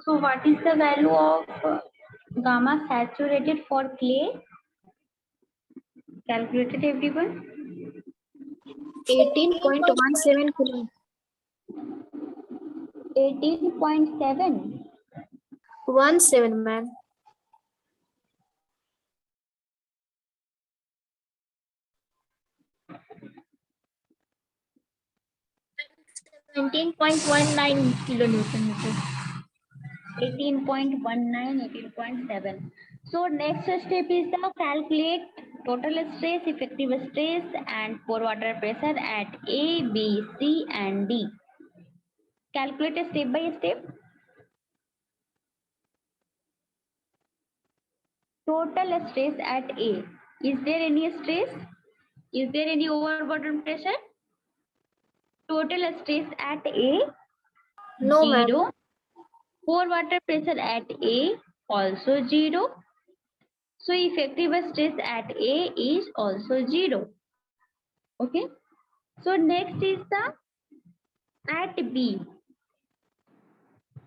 So what is the value of gamma saturated for clay? Calculated everyone? 18.17 kilo. 18.7. 17, ma'am. $19.19 kilonewton meter. 18.19, 18.7. So next step is the calculate total stress, effective stress and pore water pressure at A, B, C and D. Calculate step by step. Total stress at A. Is there any stress? Is there any overburden pressure? Total stress at A, No, ma'am. 0. Pore water pressure at A, also 0. So effective stress at A is also 0. Okay. So next is the at B.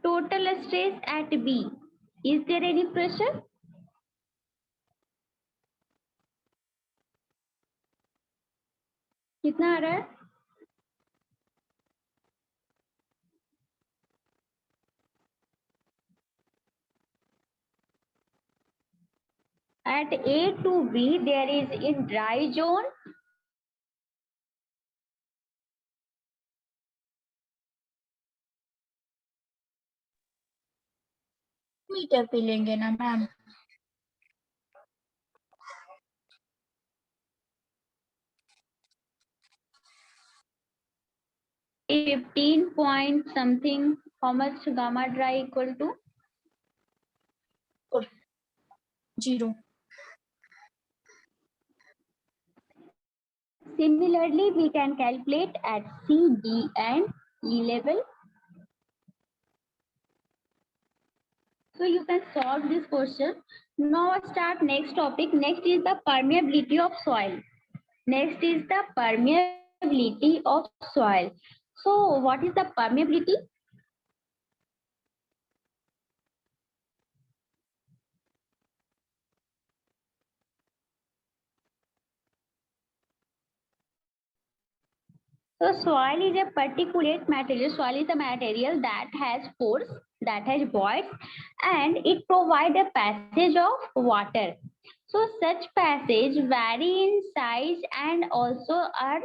Total stress at B. Is there any pressure? कितना आ रहा है? At A to B, there is in dry zone. Meter पे लेंगे ना ma'am. 15 point something. How much gamma dry equal to? 0. Similarly, we can calculate at C, D and E level. So you can solve this question. Now start next topic. Next is the permeability of soil. Next is the permeability of soil. So what is the permeability? So soil is a particulate material. Soil is a material that has pores, that has voids, and it provides a passage of water. So such passage vary in size and also are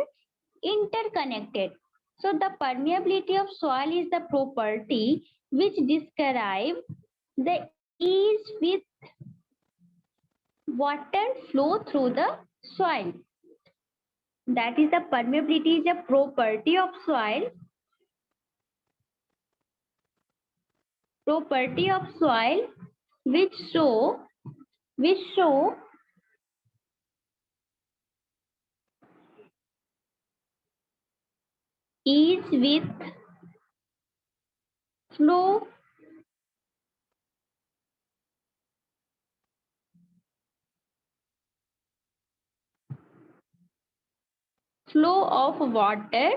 interconnected. So the permeability of soil is the property which describe the ease with water flow through the soil. That is the permeability is a property of soil. Property of soil which show ease with flow of water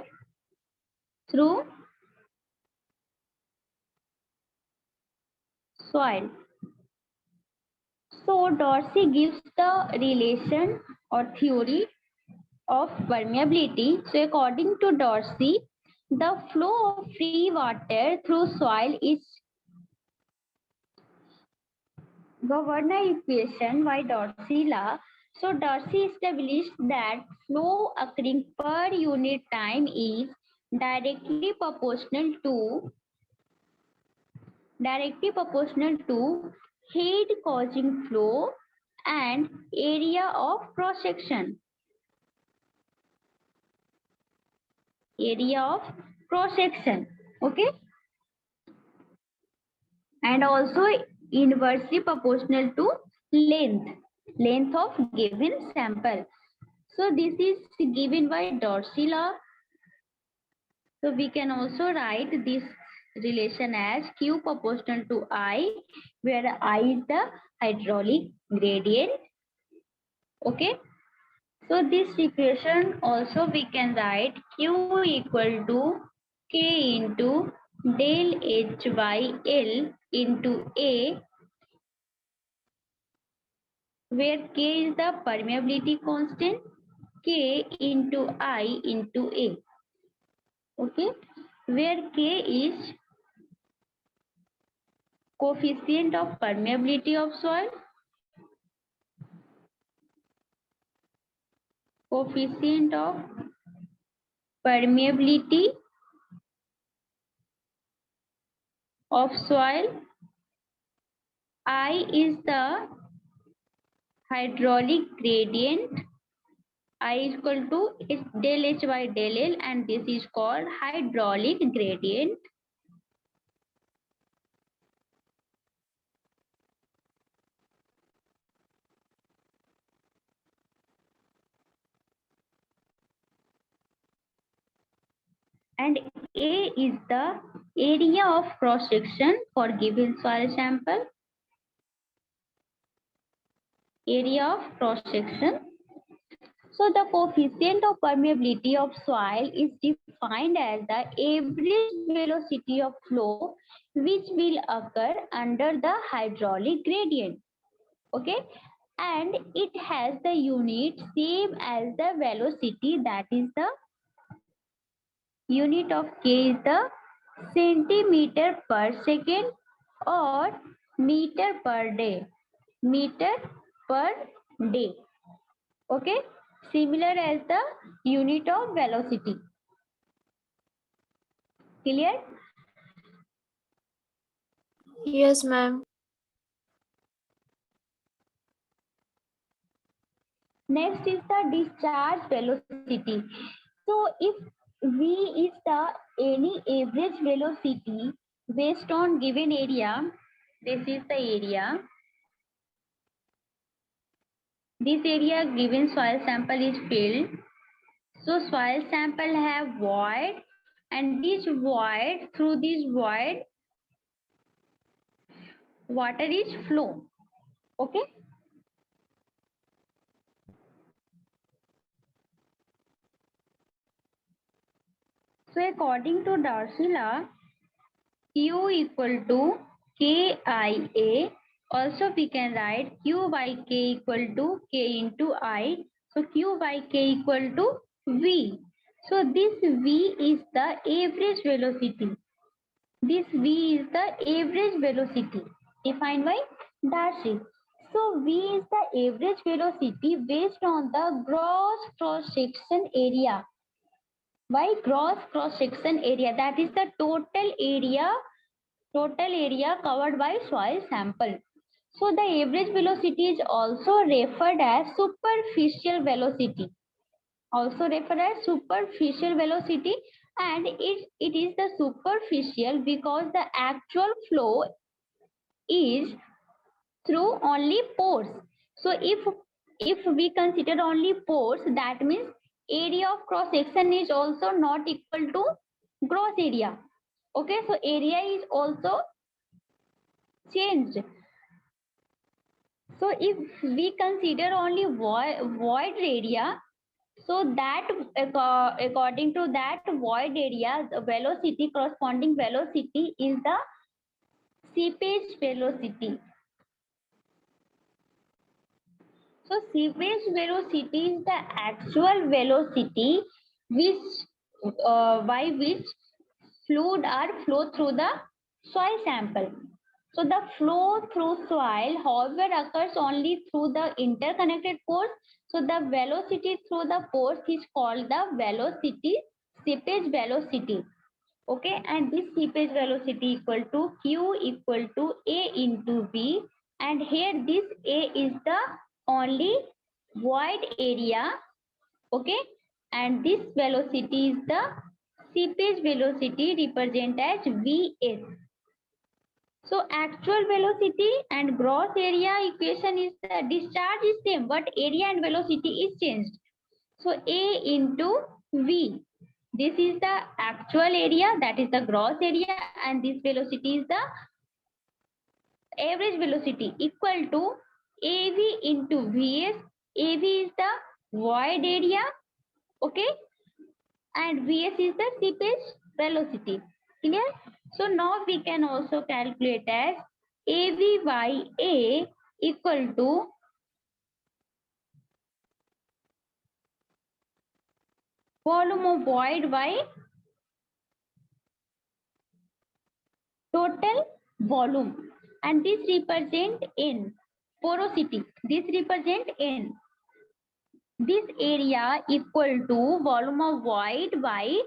through soil. So Dorsey gives the relation or theory of permeability. So according to Dorsey, the flow of free water through soil is governed by equation by Dorsey law. So Dorsey established that flow occurring per unit time is directly proportional to head causing flow and area of cross section. Okay, and also inversely proportional to length of given sample. So this is given by Dorsey law. So we can also write this relation as Q proportional to I, where I is the hydraulic gradient. Okay. So this equation also we can write Q equal to K into del H by L into A, where K is the permeability constant, K into I into A. Okay, where K is coefficient of permeability of soil, coefficient of permeability of soil, I is the hydraulic gradient, I is equal to del H by del L, and this is called hydraulic gradient. And A is the area of cross section for given soil sample. Area of cross section. So the coefficient of permeability of soil is defined as the average velocity of flow which will occur under the hydraulic gradient. Okay, and it has the unit same as the velocity, that is the unit of K is the centimeter per second or meter per day. Meter per day. Okay, similar as the unit of velocity. Clear? Yes, ma'am. Next is the discharge velocity. So if V is the any average velocity based on given area, this is the area. This area given soil sample is filled. So soil sample have void, and this void, through this void, water is flow. Okay. So according to Darcy law, Q equal to KIA. Also we can write Q by K equal to K into I. So Q by K equal to V. So this V is the average velocity. This V is the average velocity defined by Darcy. So V is the average velocity based on the gross cross section area. Why gross cross section area? That is the total area covered by soil sample. So the average velocity is also referred as superficial velocity. Also referred as superficial velocity, and it is the superficial because the actual flow is through only pores. So if we consider only pores, that means area of cross section is also not equal to gross area. Okay, so area is also changed. So if we consider only void area, so that according to that void area, the velocity, corresponding velocity is the seepage velocity. So seepage velocity is the actual velocity which by which fluid are flow through the soil sample. So the flow through soil, however, occurs only through the interconnected pores. So the velocity through the pores is called the velocity, seepage velocity. Okay, and this seepage velocity equal to Q equal to A into V, and here this A is the only void area. Okay, and this velocity is the seepage velocity, represent as Vs. So actual velocity and gross area equation is the discharge is same, but area and velocity is changed. So A into V. This is the actual area, that is the gross area, and this velocity is the average velocity, equal to AV into Vs. AV is the void area, okay, and Vs is the seepage velocity. Clear? So now we can also calculate as AV by A equal to volume of void by total volume, and this represent N porosity. This represent N. This area equal to volume of void by,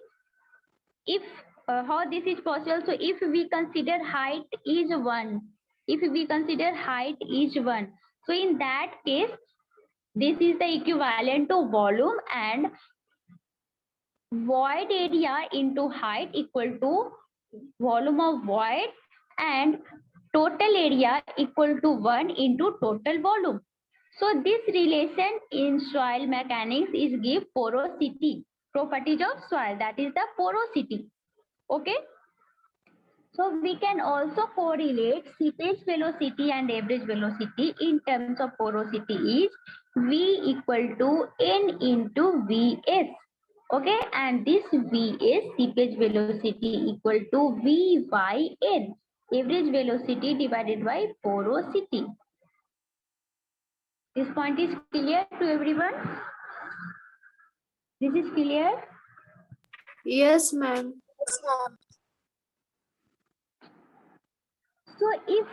if how this is possible. So if we consider height is 1, if we consider height is 1, so in that case this is the equivalent to volume, and void area into height equal to volume of void, and total area equal to 1 into total volume. So this relation in soil mechanics is give porosity, properties of soil, that is the porosity. Okay. So we can also correlate seepage velocity and average velocity in terms of porosity is V equal to N into Vs. Okay, and this V is seepage velocity equal to V by N, average velocity divided by porosity. This point is clear to everyone? This is clear? Yes, ma'am. So if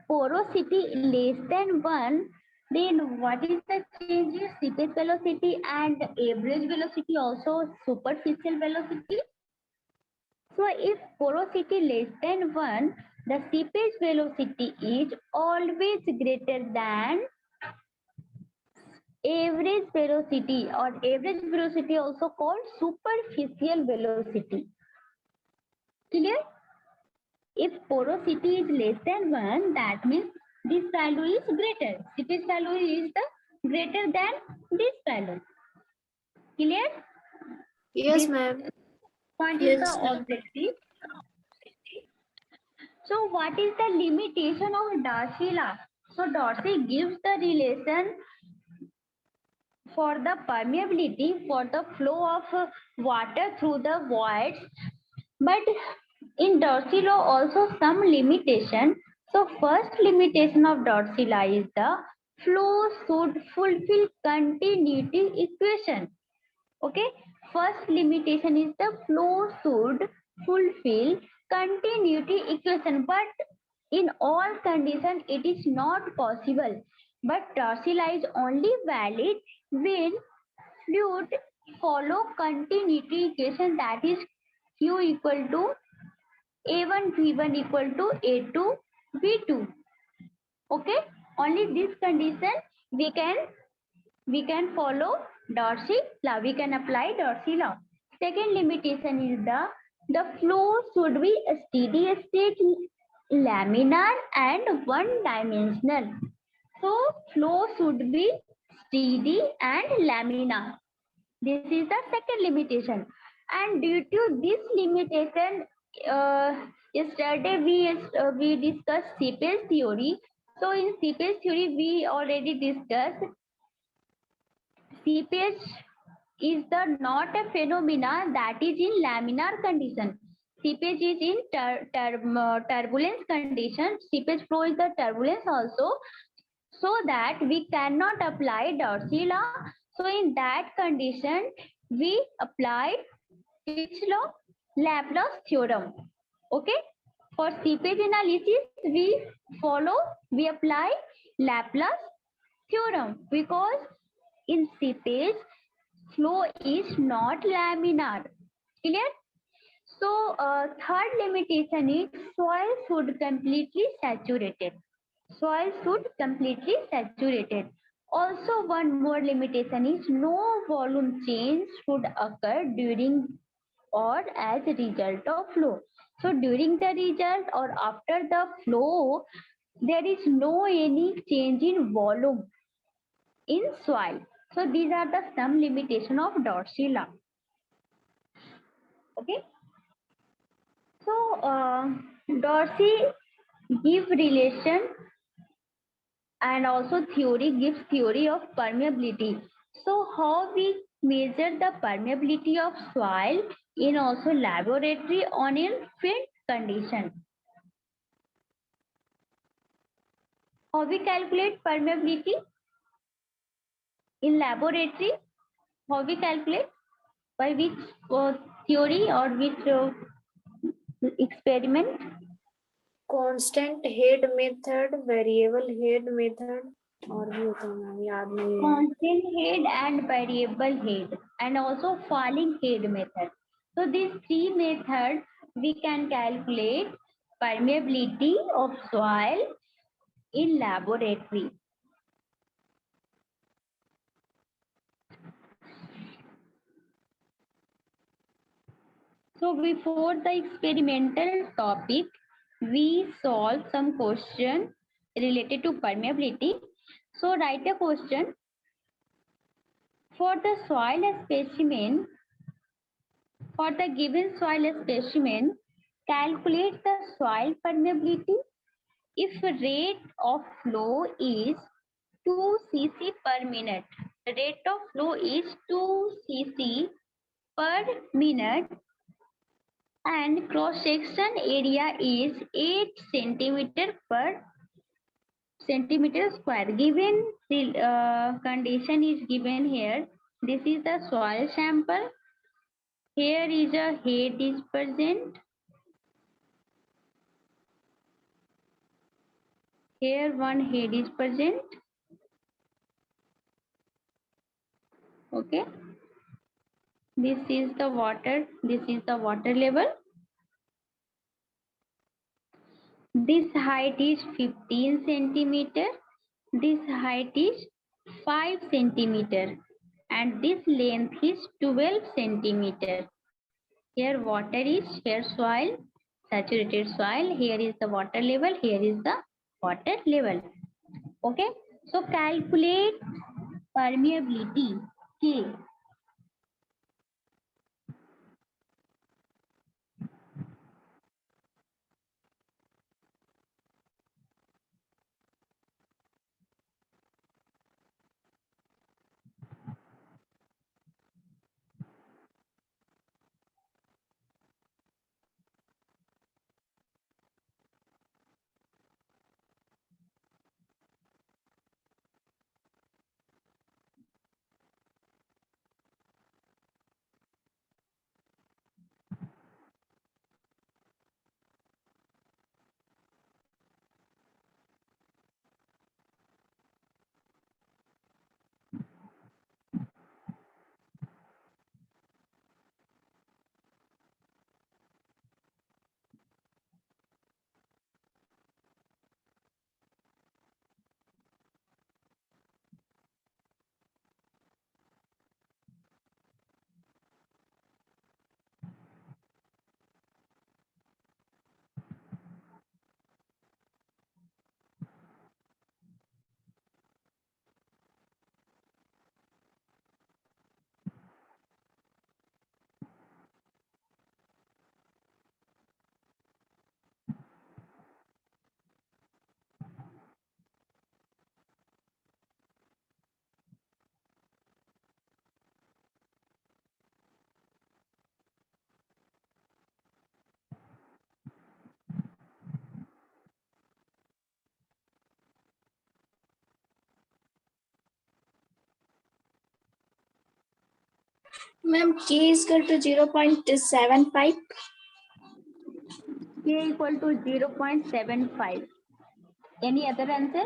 porosity less than 1, then what is the change in seepage velocity and average velocity, also superficial velocity? So if porosity less than 1, the seepage velocity is always greater than average velocity, or average velocity also called superficial velocity. Clear? If porosity is less than 1, that means this value is greater. Seepage value is the greater than this value. Clear? Yes, This ma'am. point is the objective. So what is the limitation of Darcy law? So Darcy gives the relation for the permeability, for the flow of water through the voids, but in Darcy law also some limitation. So first limitation of Darcy law is the flow should fulfill continuity equation. Okay, first limitation is the flow should fulfill continuity equation, but in all conditions it is not possible. But Darcy law is only valid when fluid follow continuity equation, that is Q equal to A1 V1 equal to A2 V2. Okay, only this condition we can follow Darcy law, we can apply Darcy law. Second limitation is the flow should be a steady state, laminar and one dimensional. So flow should be steady and laminar. This is the second limitation, and due to this limitation, yesterday we discussed seepage theory. So in seepage theory we already discussed seepage is the not a phenomena that is in laminar condition. Seepage is in turbulence condition. Seepage flow is the turbulence also, so that we cannot apply Darcy law. So in that condition, we apply which law? Laplace theorem. Okay. For seepage analysis, we apply Laplace theorem, because in seepage flow is not laminar. Clear? So third limitation is soil should completely saturated. Soil should completely saturated. Also one more limitation is no volume change should occur during or as a result of flow. So during the result or after the flow, there is no any change in volume in soil. So these are the some limitation of Darcy law. Okay. So Darcy give relation and also theory gives theory of permeability. So how we measure the permeability of soil in also laboratory on in field? condition. How we calculate permeability in laboratory? How we calculate? By which theory or which experiment? constant head method, variable head method, और भी होता है ma'am, याद नहीं है. Constant head and variable head, and also falling head method. So these three methods we can calculate permeability of soil in laboratory. So before the experimental topic, we solve some question related to permeability. So write a question. For the soil specimen, for the given soil specimen, calculate the soil permeability if rate of flow is 2 cc per minute. Rate of flow is 2 cc per minute and cross section area is 8 centimeter per centimeter square. Given the condition is given here. This is the soil sample. Here is a head is present. Here one head is present. Okay. This is the water. This is the water level. This height is 15 centimeter. This height is 5 centimeter. And this length is 12 centimeter. Here water is, here soil, saturated soil. Here is the water level. Here is the water level. Okay. So calculate permeability K. Ma'am, K is equal to 0.75. K equal to 0.75. Any other answer?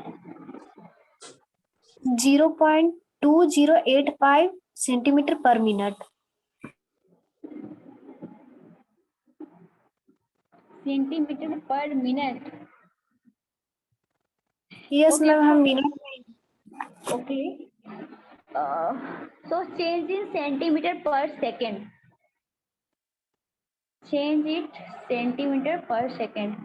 0.2085 centimeter per minute. Centimeter per minute. Yes, Okay, ma'am, हम minute. Okay. So change in centimeter per second. Change it centimeter per second.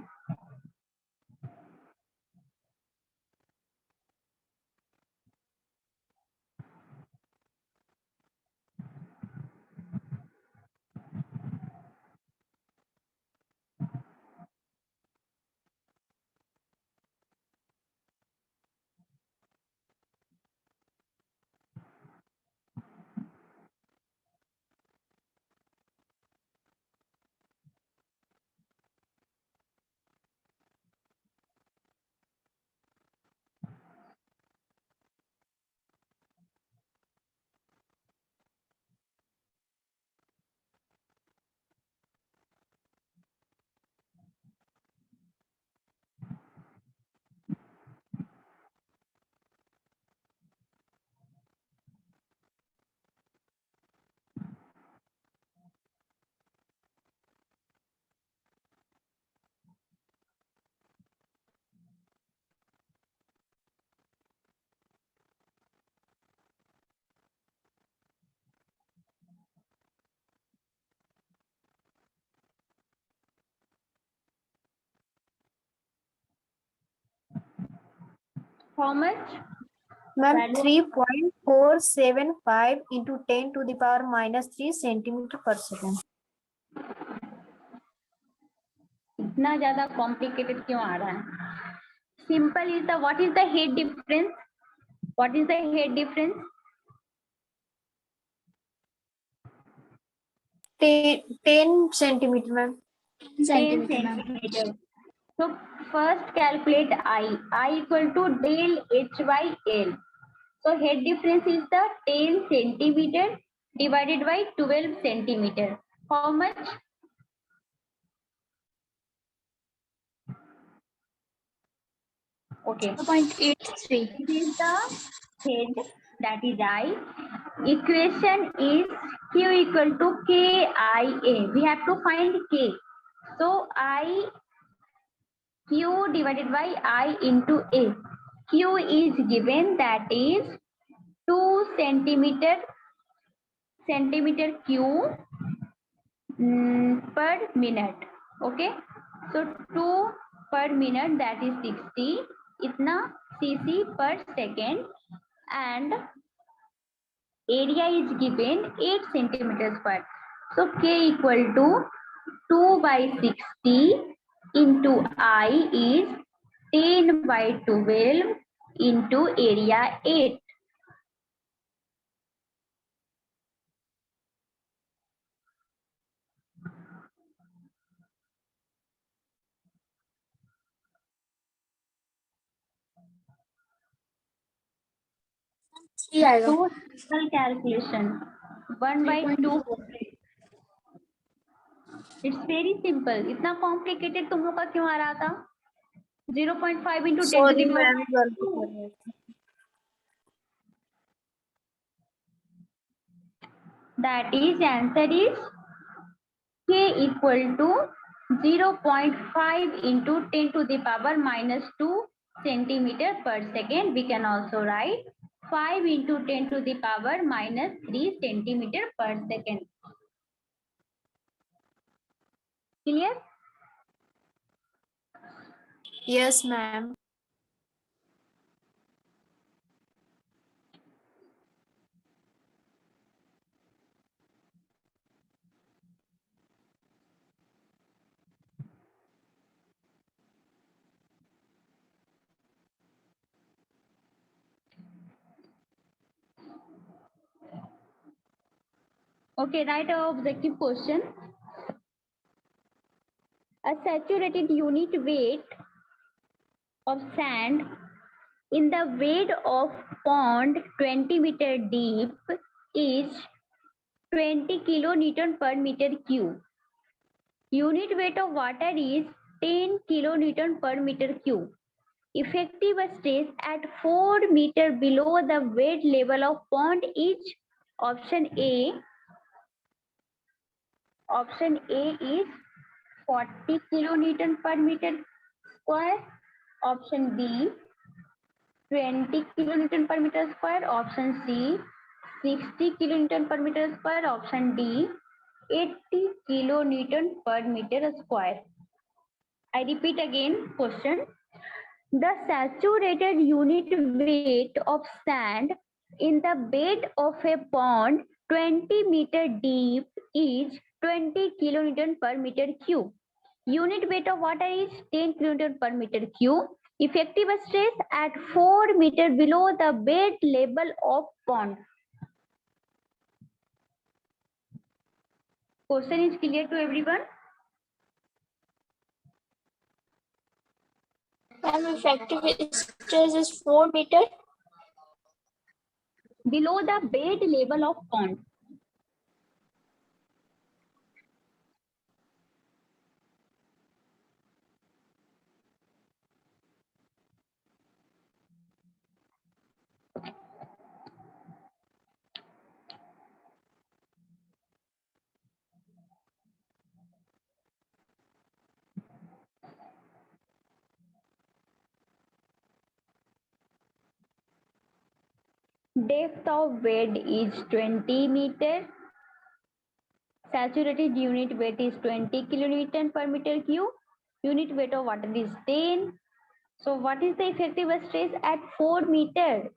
How much? Ma'am, Value? 3.475 into 10 to the power minus 3 centimeter per second. इतना ज्यादा complicated क्यों आ रहा है? Simple is the, what is the height difference? What is the height difference? 10 centimeter, ma'am. 10 centimeters. So first calculate I equal to del H by L. So head difference is the 10 centimeter divided by 12 centimeter. How much? Okay. 0.83. This is the head, that is I. Equation is Q equal to KIA. We have to find K. So Q divided by I into A. Q is given, that is 2 centimeter cube per minute. Okay, so 2 per minute, that is 60. Itna cc per second, and area is given 8 centimeters square. So K equal to 2 by 60 into I is 10 by 12 into area 8. So simple calculation, 1 by 2. It's very simple. इतना complicated तुम लोग का क्यों आ रहा था? 0.5 into 10 to Sorry, the power ma'am. गलती कर रहे थे. that is, answer is K equal to 0.5 into 10 to the power minus 2 centimeter per second. We can also write 5 into 10 to the power minus 3 centimeter per second. Clear? Yes, ma'am. Okay, write an objective question. A saturated unit weight of sand in the bed of pond 20 meter deep is 20 kilonewton per meter cube. Unit weight of water is 10 kilonewton per meter cube. Effective stress at 4 meter below the bed level of pond is option A. Option A is 40 kilonewton per meter square. Option B 20 kilonewton per meter square. Option C 60 kilonewton per meter square. Option D 80 kilonewton per meter square. I repeat again question. The saturated unit weight of sand in the bed of a pond 20 meter deep is 20 kilonewton per meter cube. Unit weight of water is 10 kilonewton per meter cube. Effective stress at 4 meter below the bed level of pond. Question is clear to everyone? Effective stress is 4 meter. Below the bed level of pond. Depth of bed is 20 meter. Saturated unit weight is 20 kilonewton per meter cube. Unit weight of water is 10. So what is the effective stress at 4 meter?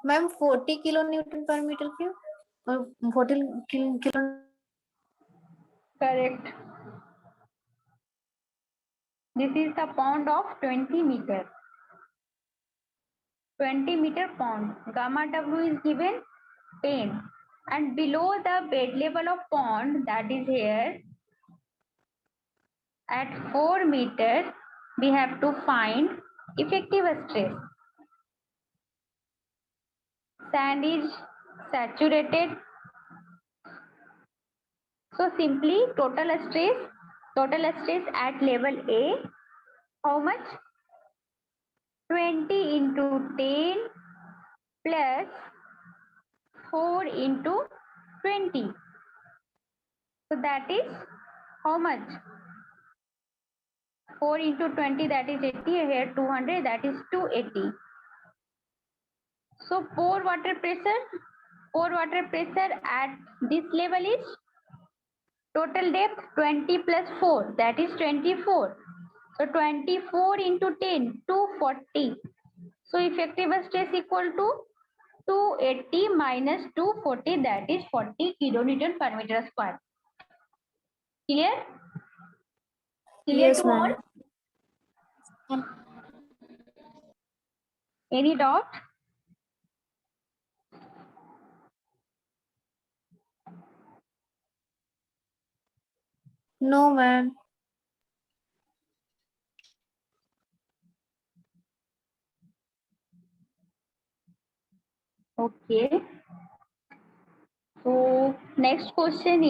Ma'am 40 kilo Newton पर metre cube और 40 kilo Correct. This is the pond of 20 meter. 20 meter pond. Gamma W is given 10. And below the bed level of pond, that is here, at 4 meter, we have to find effective stress. Sand is saturated. So simply total stress at level A, how much? 20 into 10 plus 4 into 20. So that is how much? 4 into 20, that is 80. Here 200, that is 280. So pore water pressure at this level is total depth 20 plus 4, that is 24. So 24 into 10, 240. So effective stress equal to 280 minus 240, that is 40 kilonewton per meter square. Clear? Clear Yes, to all? ma'am. Any doubt? No, ma'am. Okay. So next question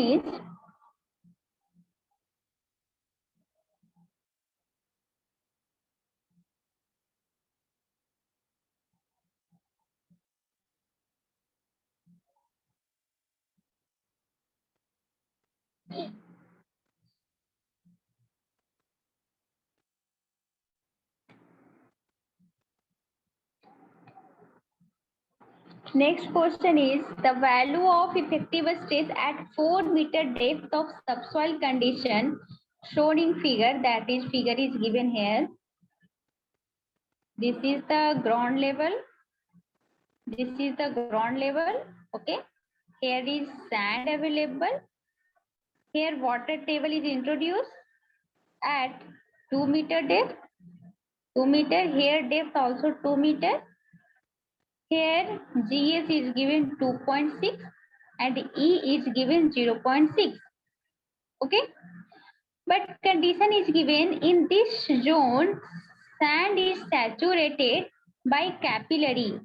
is, the value of effective stress at 4 meter depth of subsoil condition shown in figure, that is figure is given here. This is the ground level. This is the ground level. Okay. Here is sand available. Here water table is introduced at 2 meter depth. 2 meter. Here depth also 2 meter. Here GS is given 2.6 and E is given 0.6. Okay. But condition is given in this zone, sand is saturated by capillary.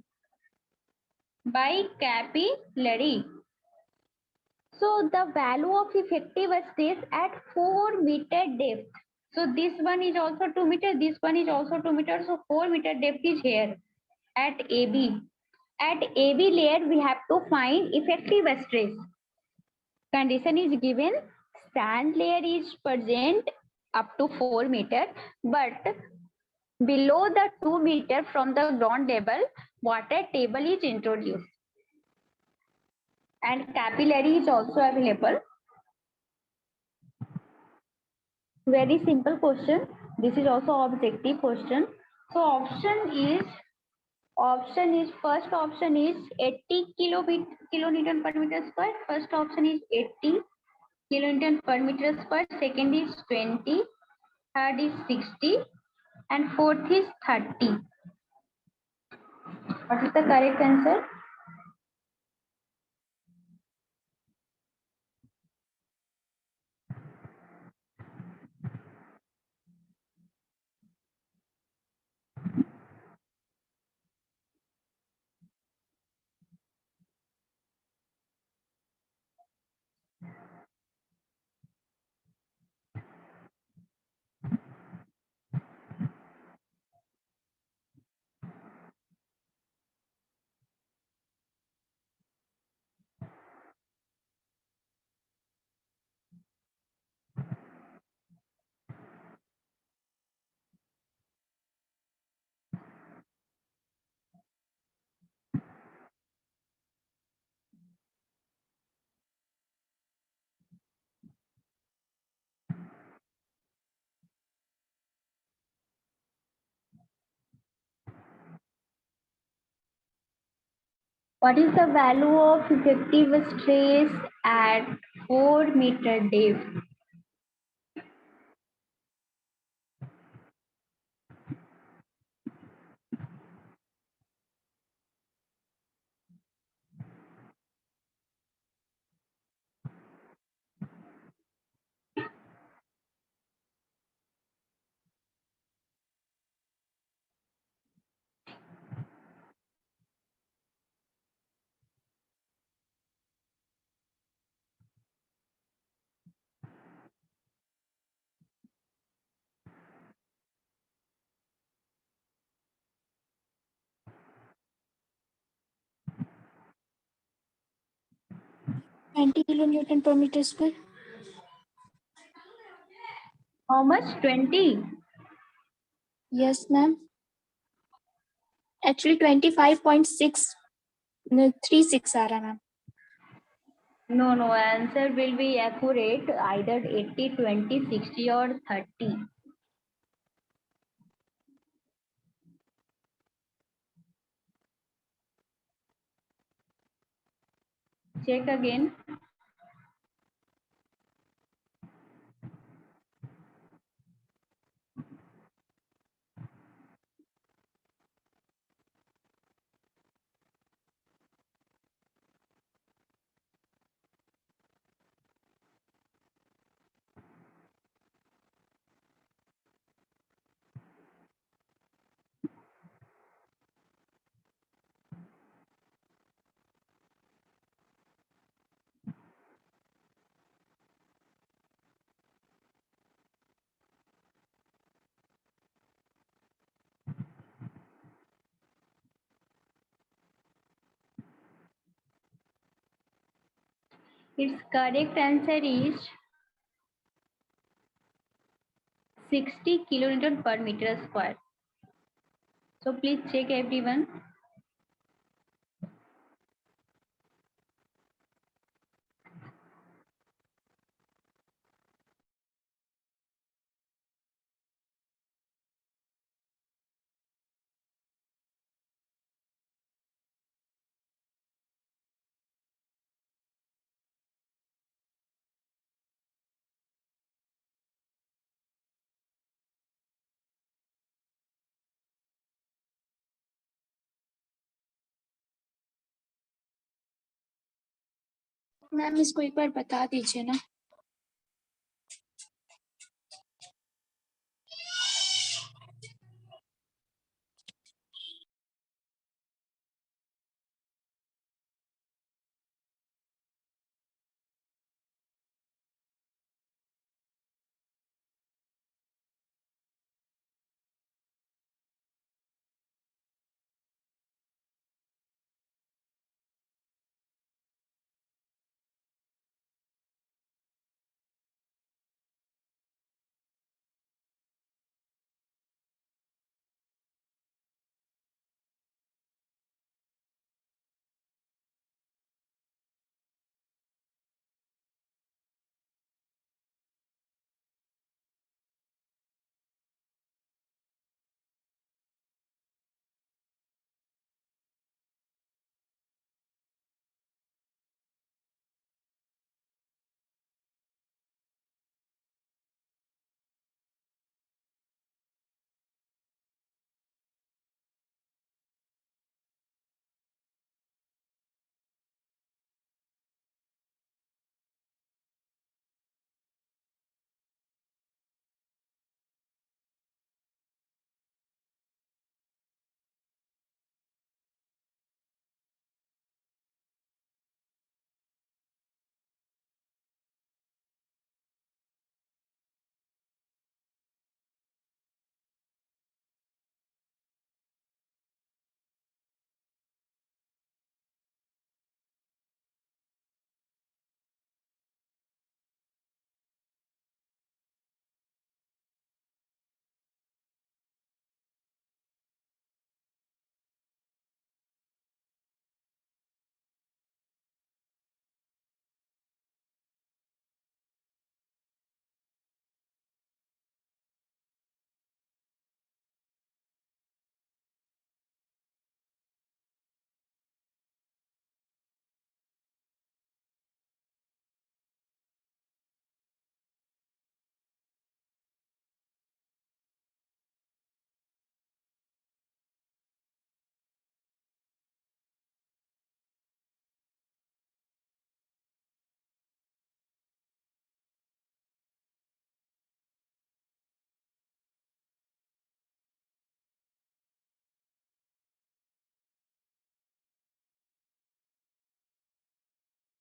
So the value of effective stress at 4 meter depth. So this one is also 2 meter, this one is also 2 meter. So 4 meter depth is here at AB. At AB layer, we have to find effective stress. Condition is given, sand layer is present up to 4 meter, but below the 2 meter from the ground level, water table is introduced. And capillary is also available. Very simple question. This is also objective question. So first option is 80 kilonewton per meter square. First option is 80 kilonewton per meter square. Second is 20. Third is 60. And fourth is 30. What is the correct answer? What is the value of effective stress at 4-meter depth? kilonewton per meter square. How much? 20? Yes, ma'am. Actually, 25.636 आ रहा है, ma'am. No, answer will be accurate, either 80, 20, 60 or 30. Check again. Its correct answer is 60 kilonewton per meter square. So please check everyone. Ma'am इसको एक बार बता दीजिए ना.